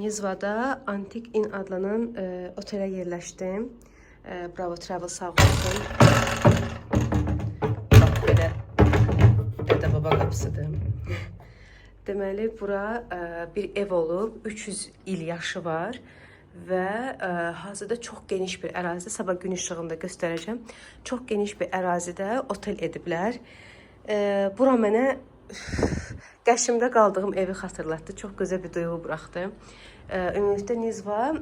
Nizvada Antik Inn adlanan otelə yerləşdim. Bravo Travel sağ olsun. Bax, belə Dədə Baba qapısıdır. Deməli, bura bir ev olub, 300 il yaşı var və hazırda çox geniş bir ərazidə, sabah gün işığında göstərəcəm, çox geniş bir ərazidə otel ediblər. Bura mənə Qəşimdə qaldığım evi xatırlatdı. Çox gözəl bir duyğu buraxdı. Ümumiyyətlə Nizva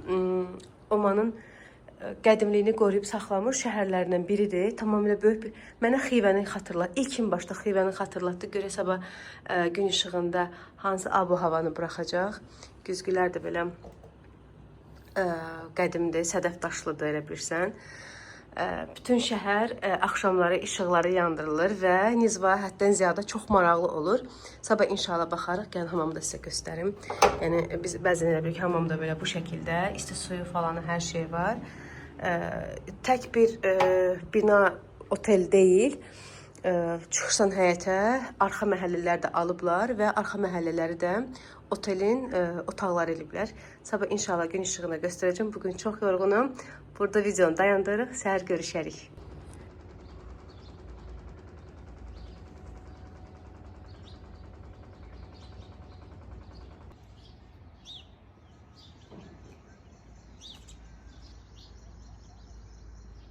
Omanın qədimliyini qoruyub saxlamış şəhərlərindən biridir. Tamamilə böyük bir... Mənə Xivəni xatırlatdı. İlkin başda Xivəni xatırlatdı. Görə sabah gün işığında hansı abu-havanı buraxacaq. Güzgülər də belə qədimdir, sədəf daşlıdır, elə bilirsən. Bütün şəhər axşamları işıqları yandırılır və Nizva həddən ziyadə çox maraqlı olur. Sabah inşallah baxarıq, gəlin hamamda sizə göstərim. Yəni biz bəzən elə bilirik hamamda belə bu şəkildə isti suyu falan hər şey var. Tək bir bina otel deyil. Çıxırsan həyətə, arxa məhəllələr də alıblar və arxa məhəllələri də otelin otaqları eliblər. Sabah inşallah gün işığında göstərəcəm. Bugün çox yorğunum. Burada videonu dayandırırıq. Səhər görüşərik.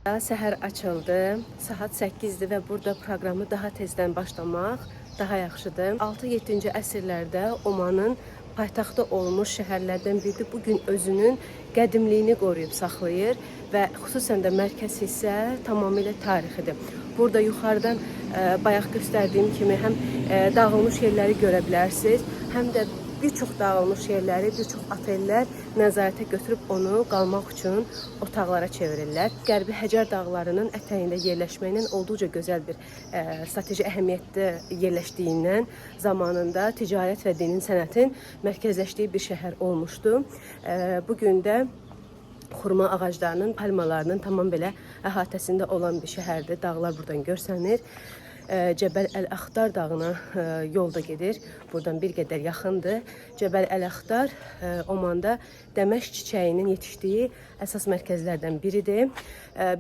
Səhər açıldı. Saat 8-dir və burada proqramı daha tezdən başlamaq daha yaxşıdır. 6-7-ci əsrlərdə Omanın paytaxtı olmuş şəhərlərdən biridir. Bugün özünün qədimliyini qoruyub saxlayır və xüsusən də mərkəz hissə tamamilə tarixidir. Burada yuxarıdan bayaq göstərdiyim kimi həm dağılmış yerləri görə bilərsiniz, həm də bir çox dağılmış yerləri, bir çox otellər nəzarətə götürüb onu qalmaq üçün otaqlara çevirirlər. Qərbi Həcər dağlarının ətəyində yerləşməklə olduqca gözəl bir strateji əhəmiyyətdə yerləşdiyindən zamanında ticarət və dinin sənətin mərkəzləşdiyi bir şəhər olmuşdu. Bugün də xurma ağaclarının, palmalarının tamam belə əhatəsində olan bir şəhərdir. Dağlar buradan görsənir. Cəbəl Əl-Əxtar dağına yolda gedir. Buradan bir qədər yaxındır. Cəbəl Əl-Əxtar Omanda dəməşq çiçəyinin yetişdiyi əsas mərkəzlərdən biridir.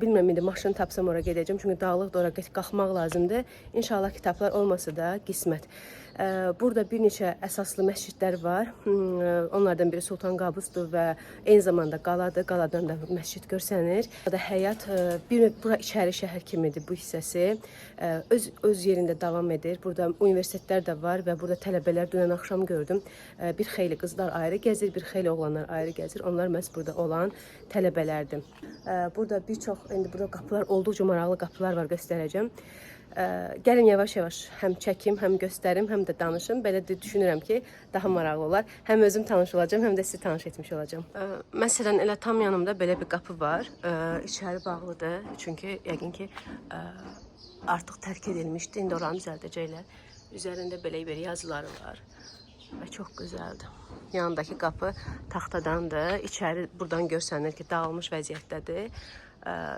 Bilmirəm, indi maşın tapsam ora gedəcəm. Çünki dağlıq da ora qalxmaq lazımdır. İnşallah kitablar olmasa da qismət. Burada bir neçə əsaslı məscidlər var. Onlardan biri Sultan Qabusdur və eyni zamanda qaladır. Qaladan da məscid görsənir. Burada həyat, bura içəri şəhər kimidir bu hissəsi. Öz yerində davam edir. Burada universitetlər də var və burada tələbələr dünən axşam gördüm. Bir xeyli qızlar ayrı gəzir, bir xeyli oğlanlar ayrı gəzir. Onlar məhz burada olan tələbələrdir. Burada bir çox, indi burada qapılar, olduqca maraqlı qapılar var, göstərəcəm. Gəlin yavaş-yavaş həm çəkim, həm göstərim, həm də danışım. Belə də düşünürəm ki, daha maraqlı olar. Həm özüm tanış olacağım, həm də sizi tanış etmiş olacağım. Məsələn, elə tam yanımda belə bir qapı var. İçəri bağlıdır. Çünki yəqin ki, artıq tərk edilmişdi. İndi oranı düzəldəcəklər. Üzərində belə yazıları var. Və çox gözəldir. Yanındakı qapı taxtadandır. İçəri buradan görsənir ki, dağılmış vəziyyətdədir.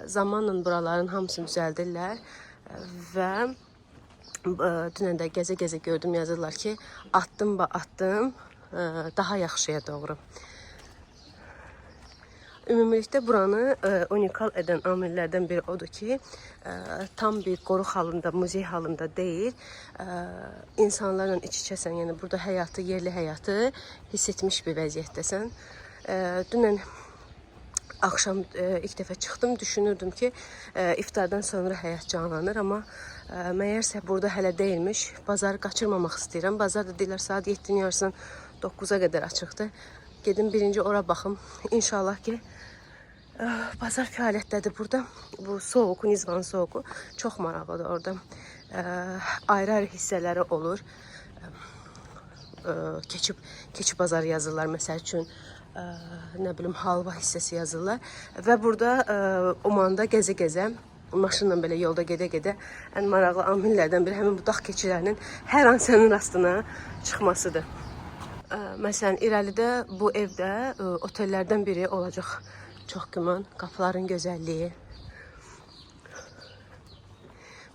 Zamanla buraların hamısını düzəldirlər. Və dünən də gəzə-gəzə gördüm, yazırlar ki, addım daha yaxşıya doğru. Ümumilikdə buranı unikal edən amillərdən biri odur ki, tam bir qoruq halında, muzey halında deyil. İnsanlarla iç-içəsən, yəni burada həyatı, yerli həyatı hiss etmiş bir vəziyyətdəsən. Dünən axşam ilk dəfə çıxdım, düşünürdüm ki, iftardan sonra həyat canlanır, amma məyərsə burada hələ deyilmiş. Bazarı qaçırmamaq istəyirəm. Bazar da deyirlər saat 7-nin yarısından 9-a qədər açıqdır. Gedim birinci ora baxım. İnşallah ki, bazar fəaliyyətdədir burada. Bu soğuku, Nizvanın soğuku çox maraqlıdır orada. Ayrı-ayrı hissələri olur. Keçi bazarı yazırlar, məsəl üçün. Nə bilim, halva hissəsi yazırlar. Və burada Omanda gəzə-gəzə, maşınla belə yolda gedə-gedə ən maraqlı amillərdən biri həmin bu dağ keçilərinin hər an sənin rastına çıxmasıdır. Məsələn, irəlidə bu evdə otellərdən biri olacaq. Çox güman, qapıların gözəlliyi.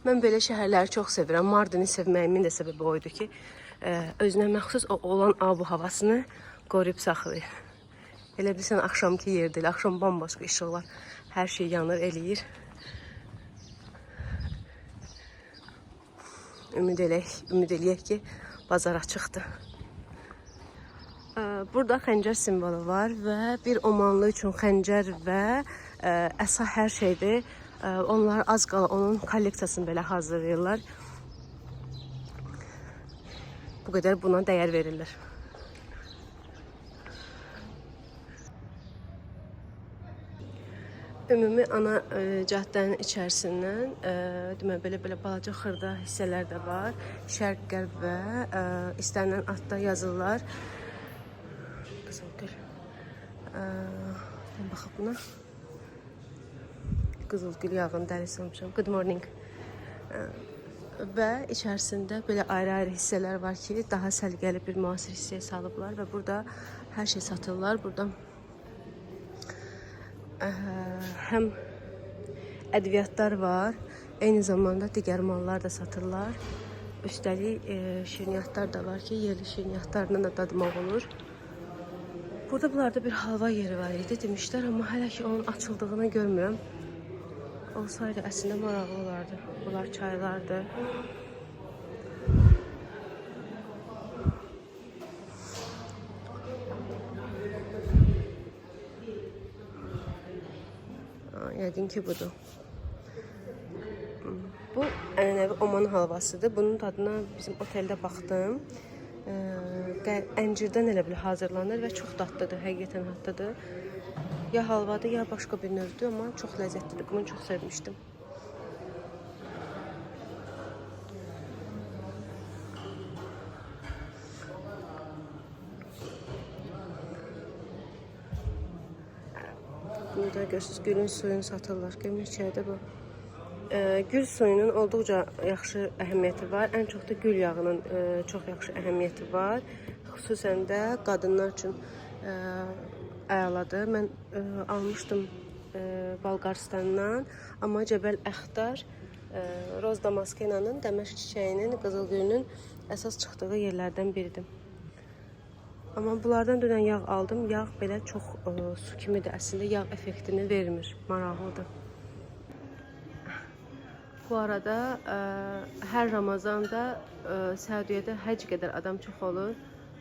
Mən belə şəhərləri çox sevirəm. Mardini sevməyimin də səbəbi oydu ki, özünə məxsus o olan abu havasını qoruyub saxlayır. Elə bilirsən axşamki yer deyil, axşam bambaşqa işıqlar, hər şey yanır, eləyir. Ümid eləyək ki, bazar açıqdır. Burada xəncər simvolu var və bir omanlı üçün xəncər və əsa hər şeydir. Onlar az qala onun kolleksiyasını belə hazırlayırlar. Bu qədər buna dəyər verirlər. Ümumi ana caddənin içərisindən demək belə balaca xırda hissələr də var. Şərq, qərb və istənilən adda yazırlar. Qızılgül. Baxıb buna. Qızılgül yağını dərisi olmuşam. Good morning. Və içərisində belə ayrı-ayrı hissələr var ki, daha səliqəli bir müasir hissəyə salıblar və burada hər şey satırlar. Burada həm ədviyyatlar var, eyni zamanda digər mallar da satırlar. Üstəlik şirniyyatlar da var ki, yerli şirniyyatlarla da dadmaq olur. Burada bunlarda bir halva yeri var idi demişlər, amma hələ ki onun açıldığını görmürəm. Olsaydı əslində maraqlı olardı. Bunlar çaylardır. Yəqin ki budur. Bu ənənəvi Oman halvasıdır. Bunun dadına bizim oteldə baxdım. Əncirdən elə bil hazırlanır və çox dadlıdır, həqiqətən dadlıdır. Ya halvadır, ya başqa bir növdür, amma çox ləzzətlidir. Bunu çox sevmişdim. Burada görürsünüz, gülün suyunu satırlar. Gəmirçəkdə bu. Gül suyunun olduqca yaxşı əhəmiyyəti var. Ən çox da gül yağının çox yaxşı əhəmiyyəti var. Xüsusən də qadınlar üçün əladır. Mən almışdım Balqaristandan, amma Cəbəl Əxtar, Roz Damaskenanın, Dəməşq çiçəyinin, qızılgülünün əsas çıxdığı yerlərdən biridir. Amma bunlardan dünən yağ aldım. Yağ belə çox su kimidir. Əslində yağ effektini vermir. Maraqlıdır. Bu arada hər Ramazanda Səudiyyədə həcc qədər adam çox olur.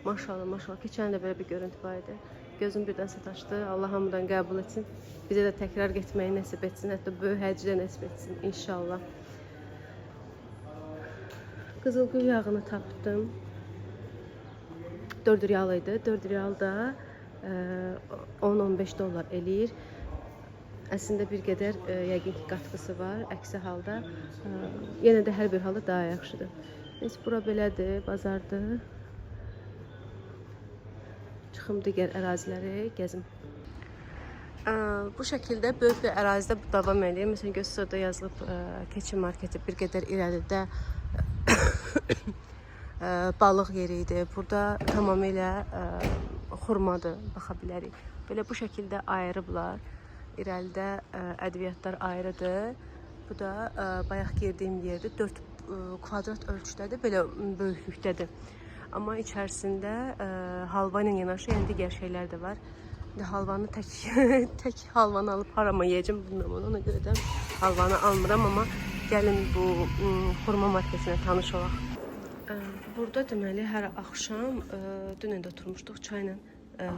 Maşallah, maşallah. Keçən də belə bir görüntü var idi. Gözüm birdən sataşdı. Allah hamıdan qəbul etsin. Bizə də təkrar getməyi nəsib etsin. Hətta böyük həcc də nəsib etsin. İnşallah. Qızılgül yağını tapdım. 4 real idi. 4 real da 10-15 dollar eləyir. Əslində bir qədər yəqin ki qatqısı var. Əksi halda yenə də hər bir halda daha yaxşıdır. Biz bura belədir, bazardır. Çıxım digər əraziləri gəzim. Bu şəkildə böyük bir ərazidə bu davam edir. Məsələn, göstərdə yazılıb keçi marketi bir qədər irəlidə balıq yeri idi. Burada tamamilə xurmadır, baxa bilərik. Belə bu şəkildə ayırıblar. İrəlidə ədviyyatlar ayrıdır. Bu da bayaq girdiyim yerdir. 4 kvadrat ölçüdədir, belə böyüklükdədir. Amma içərisində halva ilə yanaşı yəni digər şeylər də var. İndi halvanı tək halvanı alıb harama yeyəcəm bundan, ona görə də halvanı almıram, amma gəlin bu xurma marketinə tanış olaq. Burada deməli hər axşam dünən də oturmuşduq, çayla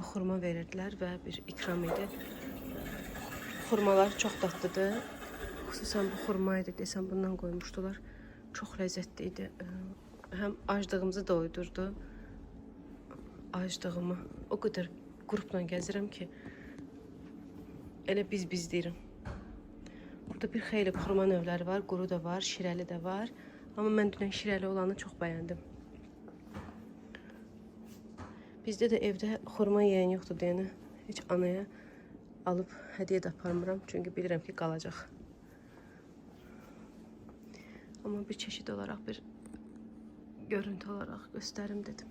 xurma verirdilər və bir ikram idi. Xurmalar çox dadlıdır. Xüsusən bu xurma idi desəm bundan qoymuşdular. Çox ləzzətli idi. Həm aclığımızı doydurdu. Aclığımı o qədər qrupla gəzirəm ki elə biz deyirəm. Burada bir xeyli xurma növləri var. Quru da var, şirəli də var. Amma mən dünən şirəli olanı çox bəyəndim. Bizdə də evdə xurma yeyən yoxdur deyənə heç anaya alıb hədiyyə də aparmıram. Çünki bilirəm ki qalacaq. Amma bir çeşid olaraq, bir görüntü olaraq göstərim dedim.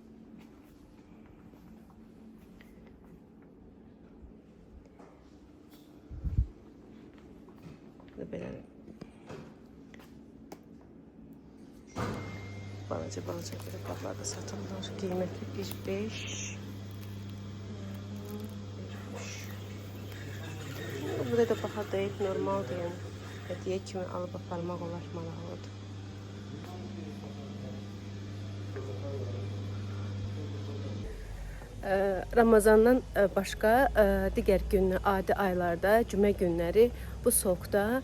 Belə Balaca qırıqlar da satılır. Qiyməti 1.5. Burada da baha deyil, normaldır, yəni. Hədiyyə kimi alıb aparmaq olar, maraqlıdır. Ramazandan başqa digər günlər, adi aylarda, cümə günləri bu soğukda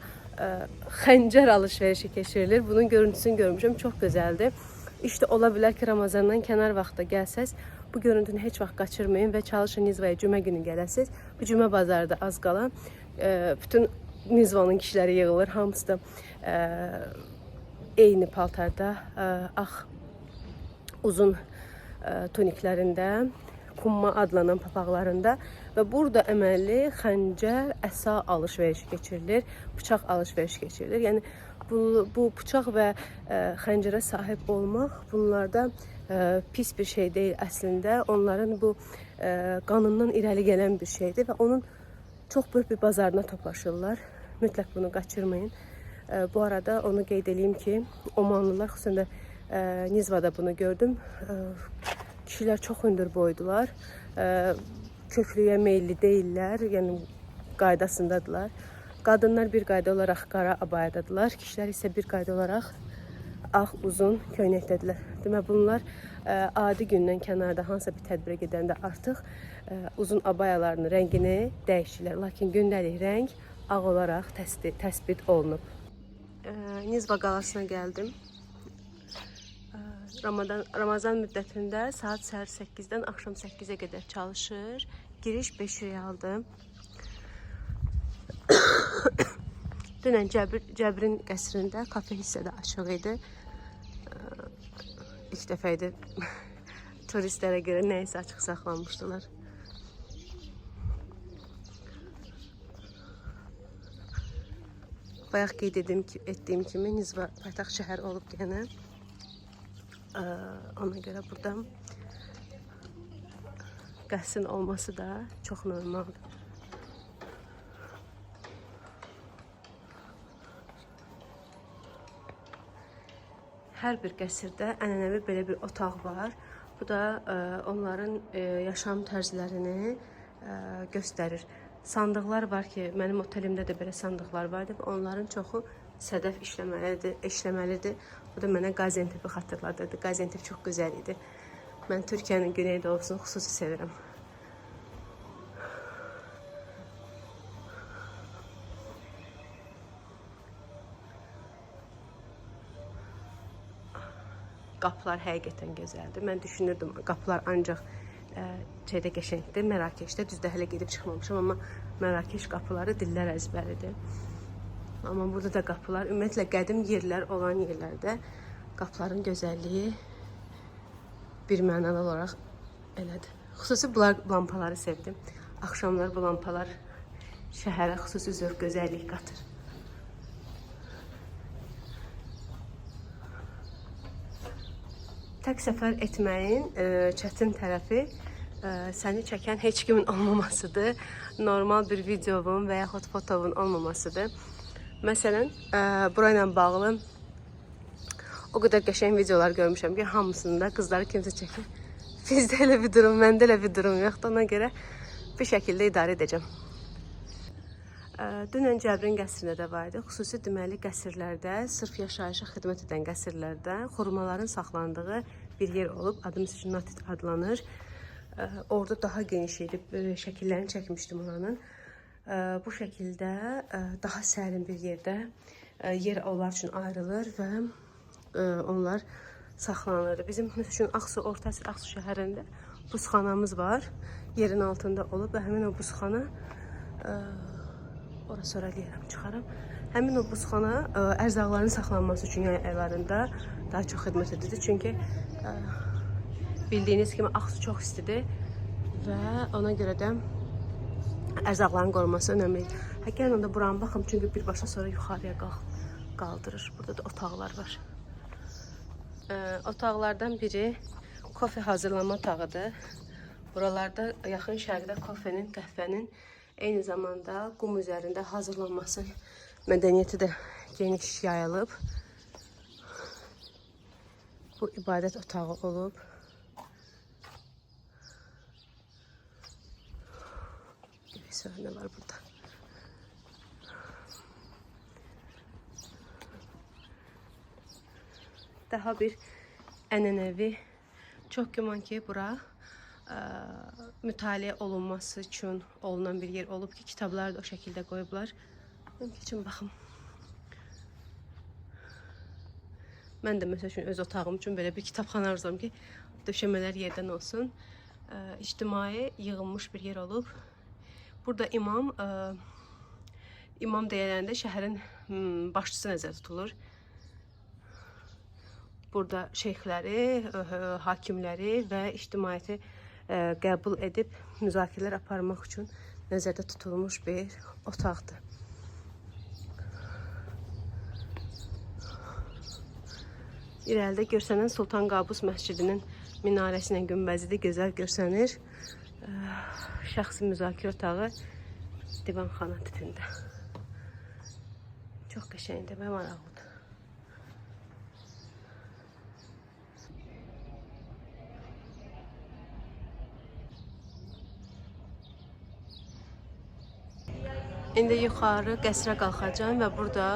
xəncər alış-verişi keçirilir. Bunun görüntüsünü görmüşəm, çox gözəldir. İşte ola bilər ki, Ramazandan kənar vaxtda gəlsəz, bu görüntünü heç vaxt qaçırmayın və çalışın Nizvaya cümə günü gələsiz. Bu cümə bazarı da az qalan. Bütün Nizvanın kişiləri yığılır, hamısı da eyni paltarda, ağ uzun tuniklərində, kumma adlanan papaqlarında və burada əməlli xəncər, əsa alış-verişi keçirilir, bıçaq alış-verişi keçirilir. Yəni bu bıçaq və xəncərə sahib olmaq bunlarda pis bir şey deyil əslində. Onların bu qanından irəli gələn bir şeydir və onun çox böyük bir bazarına toplaşırlar. Mütləq bunu qaçırmayın. Bu arada onu qeyd edeyim ki, Omanlılar, xüsusən də Nizvada bunu gördüm. Kişilər çox hündür boydular. Köklüyə meyilli deyirlər, yəni qaydasındadılar. Qadınlar bir qayda olaraq qara abayadadılar. Kişilər isə bir qayda olaraq ağ uzun köynəkdədirlər. Demək bunlar adi gündən kənarda hansısa bir tədbirə gedəndə artıq uzun abayalarının rəngini dəyişirlər. Lakin gündəlik rəng ağ olaraq təsbit olunub. Nizva qalasına gəldim. Ramazan müddətində saat səhər 8-dən axşam 8-ə qədər çalışır. Giriş 5 realdır. Dünən Cəbrin qəsrində kafe hissədə açıq idi. İlk dəfə idi turistlərə görə nəysə açıq saxlanmışdılar. Bayaq qeyd etdiyim kimi Nizva paytaxt şəhər olub yenə. Ona görə burada qəsrin olması da çox normaldır. Hər bir qəsrdə ənənəvi belə bir otaq var. Bu da onların yaşam tərzlərini göstərir. Sandıqlar var ki, mənim otelimdə də belə sandıqlar vardı və onların çoxu sədəf işləməlidir. Bu da mənə Qaziantep'i xatırladırdı. Qaziantep çox gözəl idi. Mən Türkiyənin güneydoğusunu xüsusi sevirəm. Qapılar həqiqətən gözəldir. Mən düşünürdüm, qapılar ancaq şeydə qəşəngdir, Mərakeşdə. Düzdür, hələ gedib çıxmamışam, amma Mərakeş qapıları dillər əzbəridir. Amma burada da qapılar, ümumiyyətlə qədim yerlər olan yerlərdə qapıların gözəlliyi bir mənalı olaraq elədir. Xüsusi bu lampaları sevdim. Axşamlar bu lampalar şəhərə xüsusi zövq, gözəllik qatır. Tək səfər etməyin çətin tərəfi səni çəkən heç kimin olmamasıdır. Normal bir videovun və yaxud fotovun olmamasıdır. Məsələn, burayla bağlı o qədər qəşəng videolar görmüşəm ki, hamısında qızları kimsə çəkir. Bizdə elə bir durum, məndə elə bir durum yoxdur. Ona görə bir şəkildə idarə edəcəm. Dünən Cəbrin qəsrində də var idi. Xüsusi deməli qəsrlərdə, sırf yaşayışa xidmət edən qəsrlərdə xurmaların saxlandığı bir yer olub. Adı Natit adlanır. Orada daha geniş idi. Şəkillərini çəkmişdim oranın. Bu şəkildə daha sərin bir yerdə yer onlar üçün ayrılır və onlar saxlanılır. Bizim üçün Ağsu, Orta Əsr Ağsu şəhərində buzxanamız var. Yerin altında olub və həmin o buzxana ora sonra eləyərəm, çıxaram. Həmin o buzxana ərzaqların saxlanması üçün yay aylarında daha çox xidmət edir. Çünki bildiyiniz kimi Ağsu çox istidir və ona görə də ərzaqların qorunması önəmlidir. Gəlin onda buranı baxım, çünki birbaşa sonra yuxarıya qaldırır. Burada da otaqlar var. Otaqlardan biri kofe hazırlama otağıdır. Buralarda yaxın şərqdə kofenin, qəhvənin eyni zamanda qum üzərində hazırlanması mədəniyyəti də geniş yayılıb. bu ibadət otağı olub. Ne var burada? Daha bir ənənəvi, çox güman ki, bura mütaliə olunması üçün olunan bir yer olub ki, kitabları da o şəkildə qoyublar. Keçin baxım. Mən də məsəl üçün öz otağım üçün belə bir kitabxana arzulam ki, döşəmələr yerdən olsun. İctimai yığılmış bir yer olub. Burada imam deyiləndə şəhərin başçısı nəzərdə tutulur. Burada şeyxləri, hakimləri və ictimaiyyəti qəbul edib müzakirələr aparmaq üçün nəzərdə tutulmuş bir otaqdır. İrəlidə görsənən Sultan Qabus məscidinin minarəsinin günbəzidir, gözəl görsənir. Şəxsi müzakirə otağı divanxana tipində. Çox qəşəngdir və maraqlıdır. İndi yuxarı qəsrə qalxacağım və burada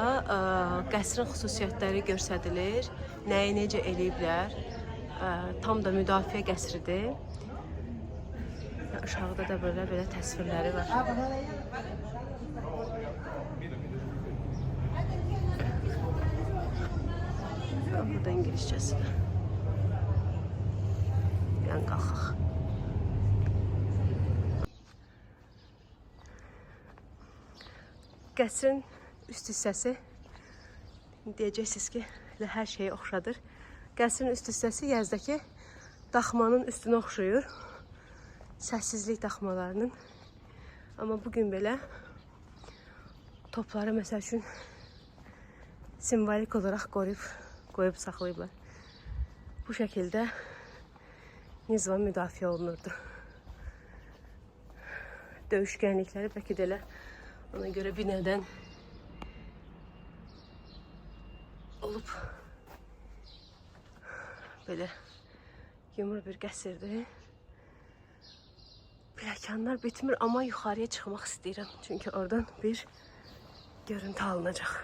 qəsrin xüsusiyyətləri göstərilir. Nəyi necə eləyiblər. Tam da müdafiə qəsridir. Aşağıda da belə təsvirləri var. Burada İngiliscəsi. Yəni qalxaq. Qəsrin üst hissəsi deyəcəksiniz ki, hər şeyi oxşadır. Qəsrin üst hissəsi Yazıdakı daxmanın üstünə oxşayır. Səssizlik daxmalarının. Amma bugün belə topları məsəl üçün simvolik olaraq qoyub saxlayıblar. Bu şəkildə Nizva müdafiə olunurdu. Döyüşkənlikləri bəlkə də elə ona görə binədən olub. Belə yumur bir qəsrdir. Pilləkənlər bitmir, amma yuxarıya çıxmaq istəyirəm. Çünki oradan bir görüntü alınacaq.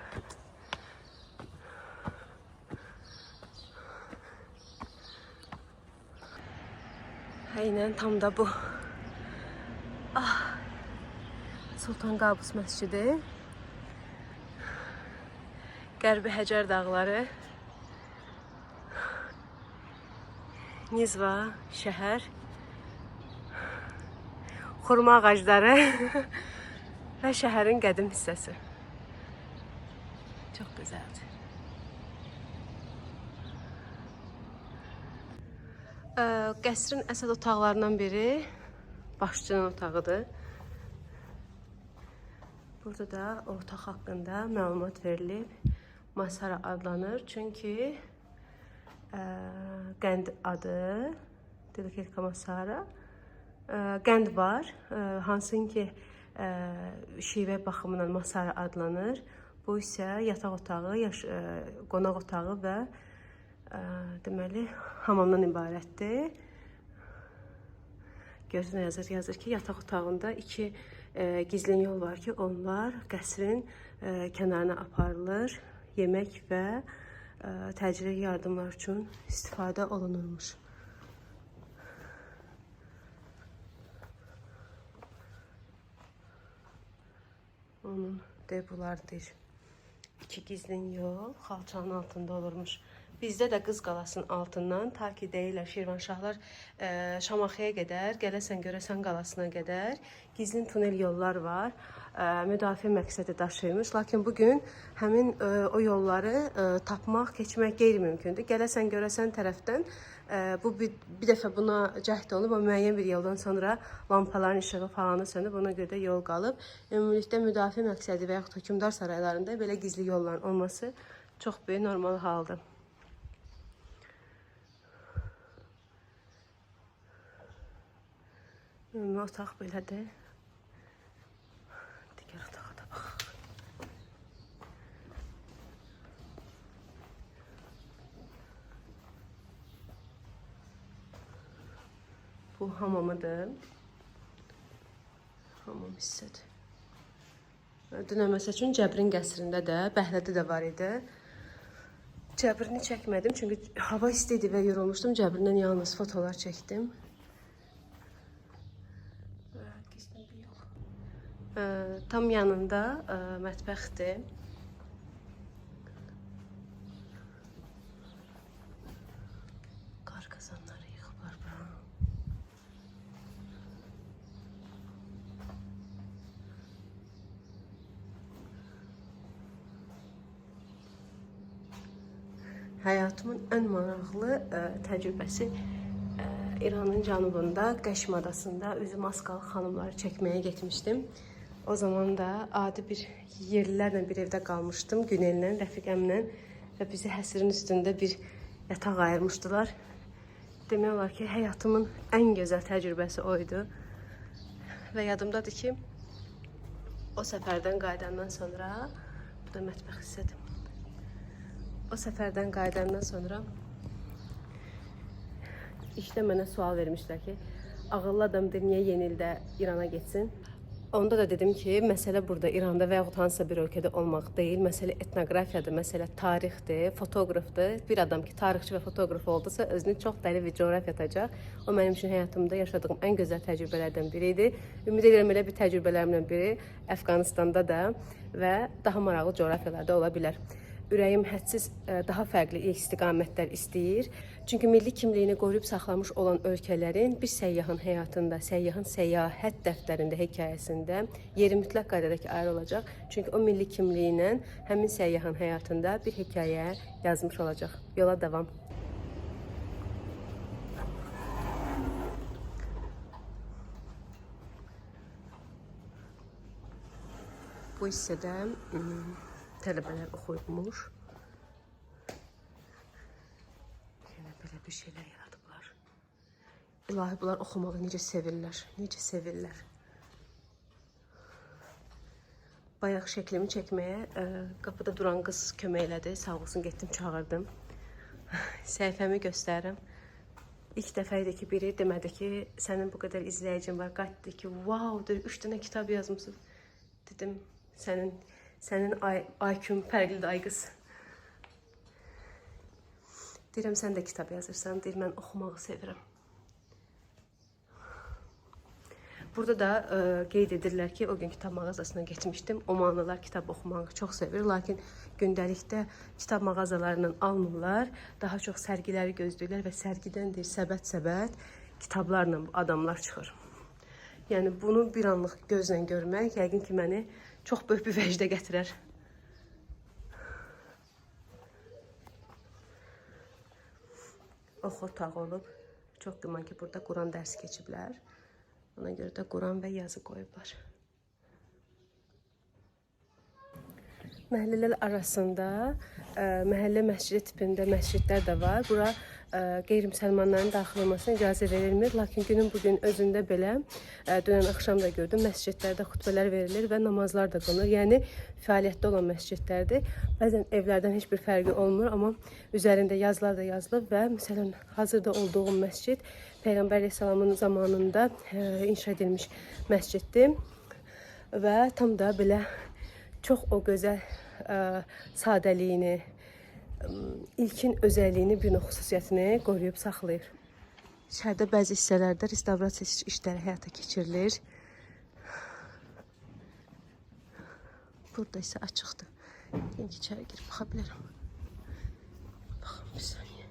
Aynən tam da bu. Sultan Qabus məscidi. Qərbi Həcər dağları. Nizva şəhər. Xurma ağacları və şəhərin qədim hissəsi. Çox gözəldir. Qəsrin əsas otaqlarından biri başçının otağıdır. Burada da otaq haqqında məlumat verilib. Masara adlanır. Çünki qənd adı, Delikirka Masara. Qənd var, hansın ki şivə baxımından Masara adlanır. Bu isə yataq otağı, qonaq otağı və deməli hamamdan ibarətdir. Gözünə yazır ki, yataq otağında 2 gizlin yol var ki, onlar qəsrin kənarına aparılır. Yemək və təcili yardımlar üçün istifadə olunurmuş. Onun bunlardır. 2 gizlin yol xalçanın altında olurmuş. Bizdə də Qız Qalasının altından ta ki deyirlər Şirvanşahlar Şamaxıya qədər, gələsən görəsən qalasına qədər gizlin tunel yollar var. Müdafiə məqsədi daşıymış. Lakin bugün həmin o yolları tapmaq, keçmək qeyri-mümkündür. Gələsən görəsən tərəfdən bu bir dəfə buna cəhd olunub, amma müəyyən bir yoldan sonra lampaların işığı falanı sönüb, ona görə də yol qalıb. Ümumilikdə müdafiə məqsədi və yaxud hökmdar saraylarında belə gizli yolların olması çox böyük normal haldır. Ümumi otaq belədir. Digər otağa da baxaq. Bu hamamıdır. Hamam hissədir. Dünən məsəl üçün Cəbrin qəsrində də, Bəhlədə də var idi. Cəbrini çəkmədim çünki hava isti idi və yorulmuşdum. Cəbrindən yalnız fotolar çəkdim. Tam yanında mətbəxdir. Qar qazanları yığıblar bura. Həyatımın ən maraqlı təcrübəsi İranın cənubunda, Qəşm adasında üzü maskalı xanımları çəkməyə getmişdim. O zaman da adi bir yerlilərlə bir evdə qalmışdım, Günellə, rəfiqəmlə və bizi həsirin üstündə bir yataq ayırmışdılar. Demək olar ki, həyatımın ən gözəl təcrübəsi oydu. Və yadımdadır ki, o səfərdən qayıdandan sonra, bu da mətbəx hissədir. O səfərdən qayıdandan sonra işdə mənə sual vermişlər ki, ağıllı adamdır, niyə yeni ildə İrana getsin? Onda da dedim ki, məsələ burada İranda və yaxud hansısa bir ölkədə olmaq deyil, məsələ etnografiyadır, məsələ tarixdir, fotoqrafdır. Bir adam ki, tarixçi və fotoqraf oldusa, özünü çox dəli bir coğrafiya atacaq. O mənim üçün həyatımda yaşadığım ən gözəl təcrübələrdən biri idi. Ümid edirəm elə bir təcrübələrimdən biri Əfqanistanda da və daha maraqlı coğrafiyalarda ola bilər. Ürəyim hədsiz daha fərqli istiqamətlər istəyir. Çünki milli kimliyini qoruyub saxlamış olan ölkələrin bir səyyahın həyatında, səyyahın səyahət dəftərində, hekayəsində yeri mütləq qaydada ki, ayrı olacaq. Çünki o milli kimliyi ilə həmin səyyahın həyatında bir hekayə yazmış olacaq. Yola davam. Bu hissədə tələbələr oxuyubmuş. Yenə belə bir şeylər yaradıblar. İlahi, bunlar oxumağı necə sevirlər, necə sevirlər. Bayaq şəklimi çəkməyə qapıda duran qız kömək elədi. Sağ olsun, getdim, çağırdım. Səhifəmi göstərirəm. İlk dəfə idi ki, biri demədi ki, sənin bu qədər izləyicin var. Qayıtdı ki, wow, 3 dənə kitab yazmışsın. Dedim, sənin IQ-un fərqlidir, ay qız. Deyirəm, sən də kitab yazırsan. Deyir, mən oxumağı sevirəm. Burada da qeyd edirlər ki, o gün kitab mağazasına getmişdim. Omanlılar kitab oxumağı çox sevir. Lakin gündəlikdə kitab mağazalarından almırlar. Daha çox sərgiləri gözləyirlər və sərgidən deyir, səbət-səbət kitablarla adamlar çıxır. Yəni, bunu bir anlıq gözlə görmək, yəqin ki, məni çox böyük bir vəcdə gətirər. Oxu otağı olub. Çox güman ki, burada Quran dərsi keçiblər. Ona görə də Quran və yazı qoyublar. Məhəllələr arasında məhəllə məscidi tipində məscidlər də var. Bura qeyri-müsəlmanların daxil olmasına icazə verilmir. Lakin günün bugün özündə belə, dünən axşam da gördüm, məscidlərdə xutbələr verilir və namazlar da qılınır. Yəni, fəaliyyətdə olan məscidlərdir. Bəzən evlərdən heç bir fərqi olmur, amma üzərində yazılar da yazılıb və məsələn, hazırda olduğum məscid Peyğəmbər Əleyhisselamın zamanında inşa edilmiş məsciddir və tam da belə çox o gözəl sadəliyini, ilkin özəlliyini, bir xüsusiyyətini qoruyub saxlayır. İçəridə bəzi hissələrdə restavrasiya işləri həyata keçirilir. Burada isə açıqdır. Yəni içəri girib baxa bilərəm. Baxın bir saniyə.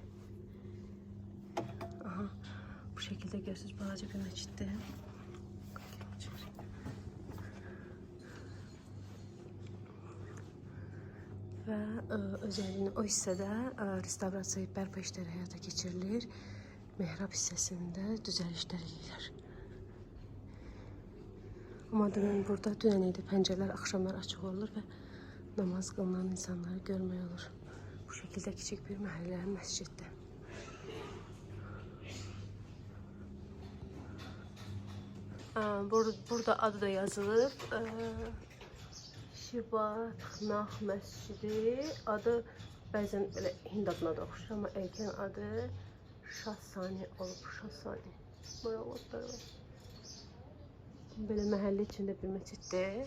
Aha, bu şəkildə görürsünüz, balaca bir məsciddir. Və özəliyini o hissədə restavrasiya bərpa işləri həyata keçirilir. Mehrab hissəsində düzəlişlər edirlər. Amma burada dünən idi, pəncərələr axşamlar açıq olur və namaz qılınan insanları görmək olur. Bu şəkildə kiçik bir məhəllə məsciddə. Burada adı da yazılıb. Şibatnaq məscidi. Adı bəzən elə Hind adına da oxşur, amma erkən adı Şahsani olub. Şahsani. Muravatlar var. Böyle məhəllə içində bir məsciddir.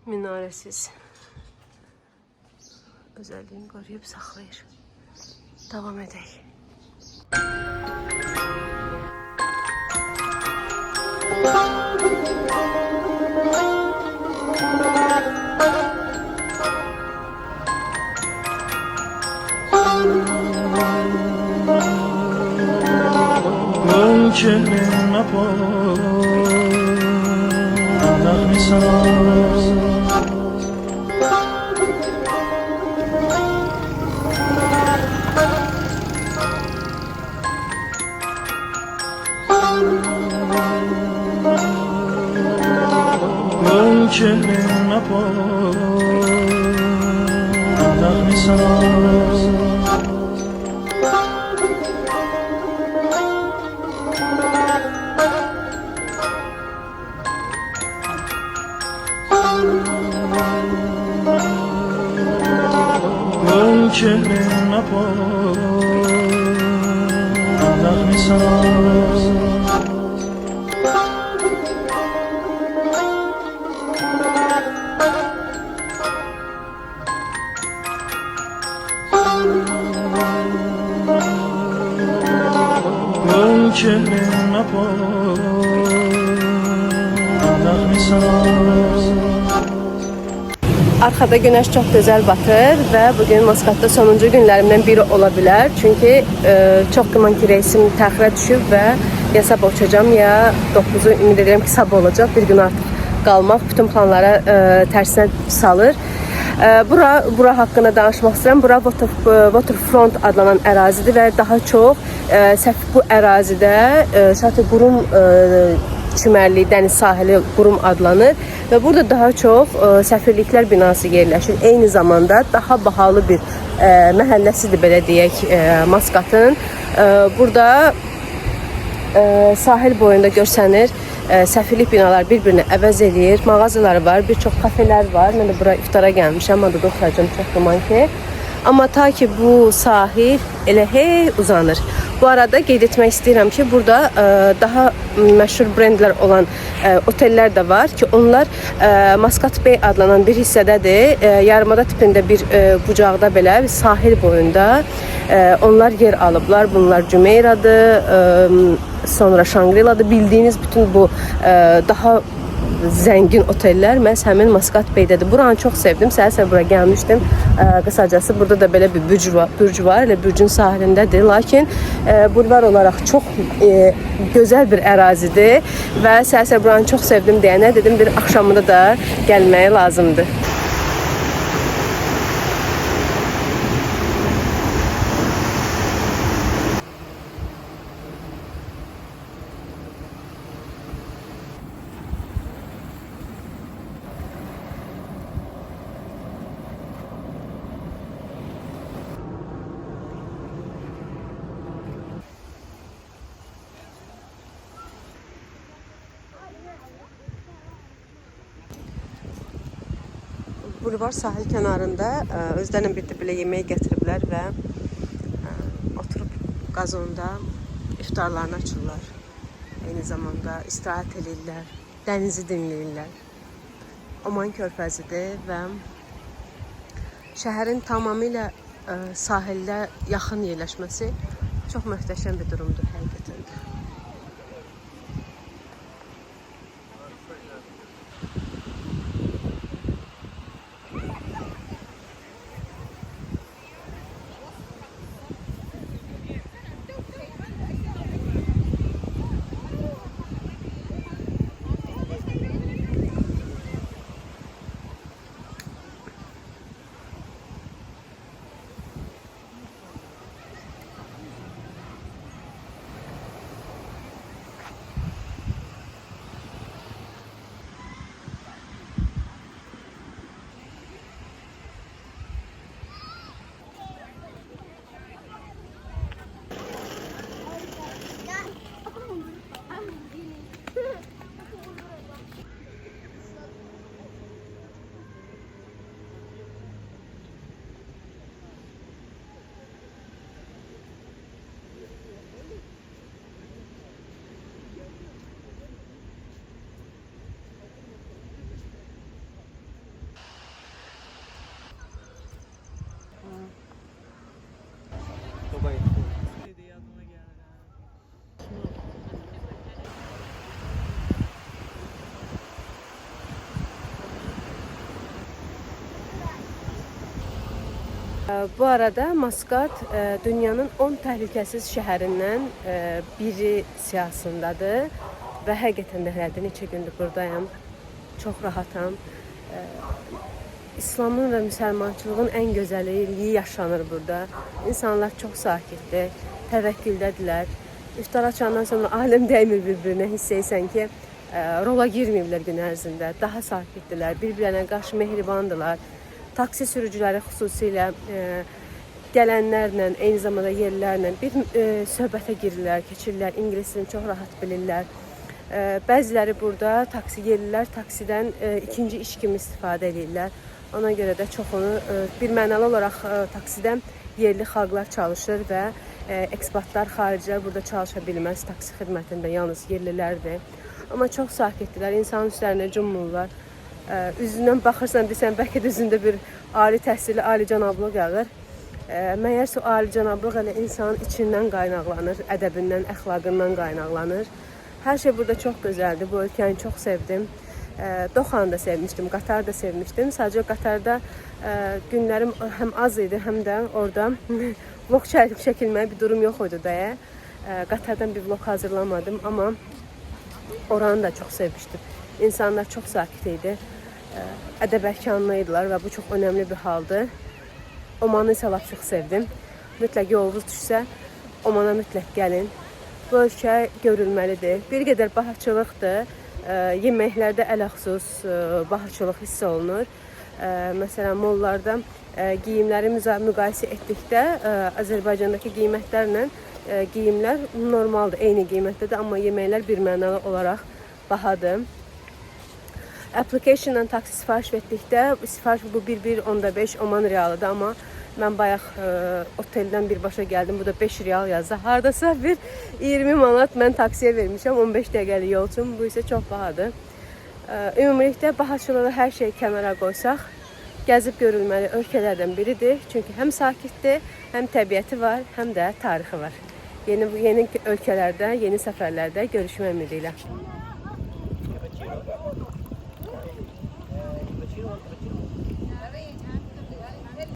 Minarəsiz. Özəlliğini qoruyub saxlayır. Davam edək. Ölçülme portak misal Ölçülme portak misal Ölçülme portak misal Ölçülme portak misal Arkada güneş çok güzel batır ve bugün Maskat'ta sonuncu günlerimden biri olabilir. Çünkü çok güman ki reisim təxirə düşüb və ya sabah uçacağım ya 9'u ümid edirəm ki sabah olacaq. Bir gün artıq qalmaq bütün planlara tərsinə salır. Bura haqqında danışmaq istəyirəm. Bura Waterfront adlanan ərazidir və daha çox bu ərazidə sadəcə qurum çimərlik, dəniz sahili qurum adlanır və burada daha çox səfirliklər binası yerləşir. Eyni zamanda daha bahalı bir məhəlləsidir belə deyək Maskatın. Burada sahil boyunda görsənir səfirlik binalar bir-birini əvəz eləyir. Mağazalar var, bir çox kafelər var. Mən də bura iftara gəlmişəm, adada oturacağım çox güman ki. Amma ta ki bu sahil elə hey uzanır. Bu arada qeyd etmək istəyirəm ki, burada daha məşhur brendlər olan otellər də var ki, onlar Maskat Bay adlanan bir hissədədir. Yarımada tipində bir bucaqda belə bir sahil boyunda onlar yer alıblar. Bunlar Jumeira'dır, sonra Shangri-La'dır. Bildiyiniz bütün bu daha zəngin otellər məhz həmin Maskat Baydədir. Buranı çox sevdim. Səhər bura gəlmişdim. Qısacası burada da belə bir bürc var. Elə bürcün sahilindədir. Lakin bulvar olaraq çox gözəl bir ərazidir və səhər buranı çox sevdim deyənə dedim bir axşamında da gəlməyə lazımdır. Bulvar sahil kənarında özlərinin bir də belə yemək gətiriblər və oturub qazonda iftarlarını açırlar. Eyni zamanda istirahət edirlər, dənizi dinləyirlər. Oman körfəzidir və şəhərin tamamilə sahildə yaxın yerləşməsi çox möhtəşəm bir durumdur həqiqətən də. Bu arada Maskat dünyanın 10 təhlükəsiz şəhərindən biri siyahısındadır və həqiqətən də hələ də neçə gündür buradayam. Çox rahatam. İslamın və müsəlmançılığın ən gözəlliyi yaşanır burada. İnsanlar çox sakitdir, təvəkküldədirlər. İftar açandan sonra aləm dəymir bir-birinə, hiss etsən ki, rola girməyiblər gün ərzində. Daha sakitdirlər, bir-birlərinə qarşı mehribandılar. Taksi sürücüləri xüsusilə gələnlərlə, eyni zamanda yerlilərlə bir söhbətə girirlər, keçirlər, ingilis dilini çox rahat bilirlər. Bəziləri burada yerlilər taksidən ikinci iş kimi istifadə edirlər. Ona görə də çoxunu bir mənalı olaraq taksidən yerli xalqlar çalışır və ekspatlar, xaricilər burada çalışa bilməz taksi xidmətində, yalnız yerlilərdir. Amma çox sakitdirlər, insanın üstlərinə cummurlar. Üzündən baxırsan, desən, bəlkə də üzündə bir ali təhsilli, ali canablıq yağır. Məyərsə o ali canablıq elə insanın içindən qaynaqlanır, ədəbindən, əxlaqından qaynaqlanır. Hər şey burada çox gözəldir, bu ölkəni çox sevdim. Doxanı da sevmişdim, Qatarı da sevmişdim. Sadəcə Qatarda günlərim həm az idi, həm də orada vlog çəkilməyə bir durum yox idi deyə. Qatardan bir vlog hazırlamadım, amma oranı da çox sevmişdim. İnsanlar çox sakit idi, ədəb-ərkanlı idilər və bu çox önəmli bir haldır. Omanı isə lap çox sevdim. Mütləq yolunuz düşsə, Omana mütləq gəlin. Bu ölkə görülməlidir. Bir qədər bahatçılıqdır. Yeməklərdə ələxsus bahatçılıq hiss olunur. Məsələn, mollarda geyimləri müqayisə etdikdə Azərbaycandakı qiymətlərlə geyimlər normaldır, eyni qiymətdədir, amma yeməklər birmənalı olaraq bahadır. Application-dan taksi sifariş etdikdə sifariş bu 1,5 Oman realıdır, amma mən bayaq oteldən birbaşa gəldim, bu da 5 real yazdı. Hardasa bir 20 manat mən taksiyə vermişəm, 15 dəqiqəlik yol üçün, bu isə çox bahadır. Ümumilikdə bahaçılığı hər şey kənara qoysaq, gəzib görülməli ölkələrdən biridir. Çünki həm sakitdir, həm təbiəti var, həm də tarixi var. Yeni ölkələrdə, yeni səfərlərdə görüşmək ümidi ilə.